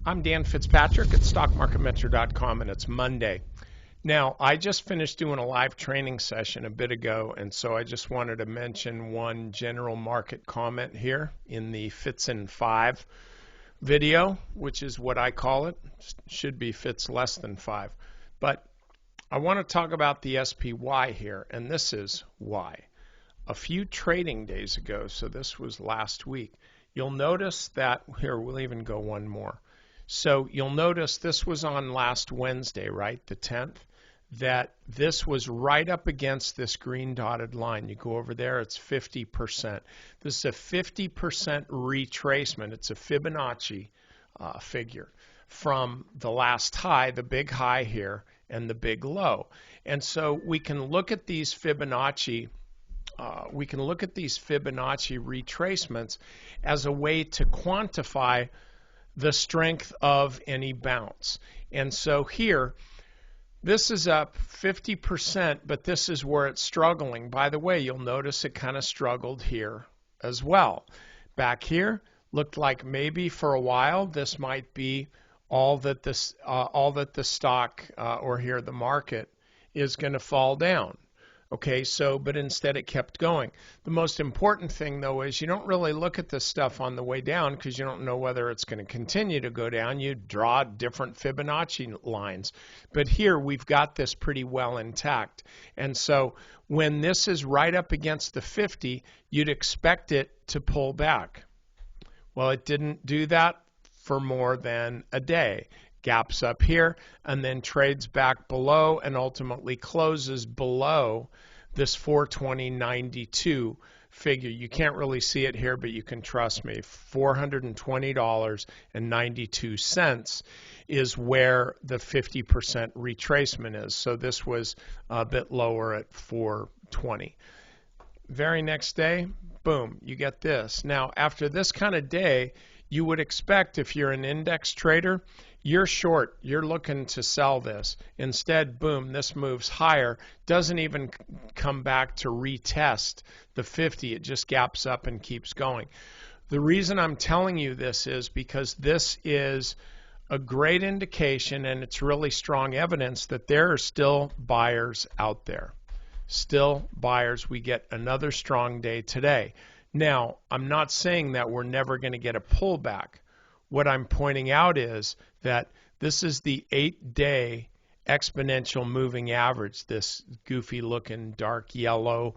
I'm Dan Fitzpatrick at StockMarketMentor.com, and it's Monday. Now, I just finished doing a live training session a bit ago, and so I just wanted to mention one general market comment here in the Fits in 5 video, which is what I call it. Should be Fits less than 5. But I want to talk about the SPY here, and this is why. A few trading days ago, so this was last week, you'll notice that, here, we'll even go one more. So you'll notice this was on last Wednesday, right, the 10th, that this was right up against this green dotted line. You go over there, it's 50%. This is a 50% retracement. It's a Fibonacci figure from the last high, the big high here, and the big low. And so we can look at these Fibonacci retracements as a way to quantify the strength of any bounce. And so here, this is up 50%, but this is where it's struggling. By the way, you'll notice it kind of struggled here as well. Back here, looked like maybe for a while this might be all that the stock or here the market is going to fall down. Okay, so, but instead it kept going. The most important thing, though, is you don't really look at this stuff on the way down because you don't know whether it's going to continue to go down. You draw different Fibonacci lines. But here we've got this pretty well intact. And so when this is right up against the 50, you'd expect it to pull back. Well, it didn't do that for more than a day. Gaps up here and then trades back below and ultimately closes below this 420.92 figure. You can't really see it here, but you can trust me. $420.92 is where the 50% retracement is. So this was a bit lower at 420. Very next day, boom, you get this. Now, after this kind of day, you would expect if you're an index trader, you're short, you're looking to sell this. Instead, boom, this moves higher, doesn't even come back to retest the 50. It just gaps up and keeps going. The reason I'm telling you this is because this is a great indication and it's really strong evidence that there are still buyers out there. Still buyers. We get another strong day today. Now, I'm not saying that we're never going to get a pullback. What I'm pointing out is that this is the 8-day exponential moving average, this goofy looking dark yellow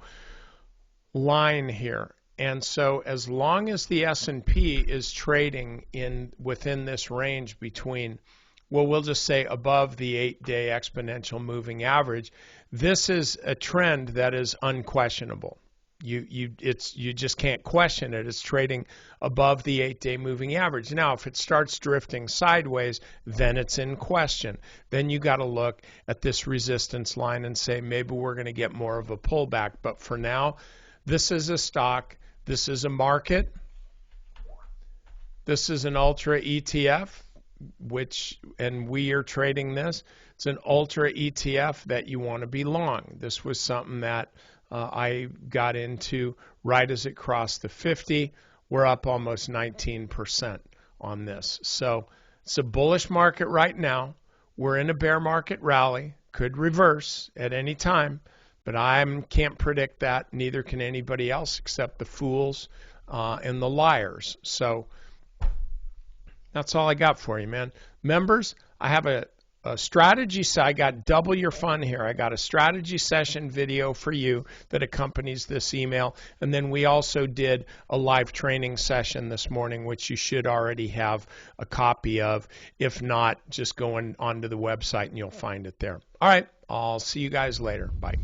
line here. And so as long as the S&P is trading within this range between, well, we'll just say above the 8-day exponential moving average, this is a trend that is unquestionable. You just can't question it. It's trading above the 8-day moving average. Now, if it starts drifting sideways, then it's in question. Then you got to look at this resistance line and say maybe we're going to get more of a pullback. But for now, this is a stock. This is a market. This is an ultra ETF, and we are trading this. It's an ultra ETF that you want to be long. This was something that I got into right as it crossed the 50. We're up almost 19% on this. So it's a bullish market right now. We're in a bear market rally. Could reverse at any time, but I can't predict that. Neither can anybody else except the fools and the liars. So that's all I got for you, man. Members, I have a strategy, so I got double your fun here. I got a strategy session video for you that accompanies this email, and then we also did a live training session this morning, which you should already have a copy of. If not, just go onto the website and you'll find it there. All right, I'll see you guys later. Bye.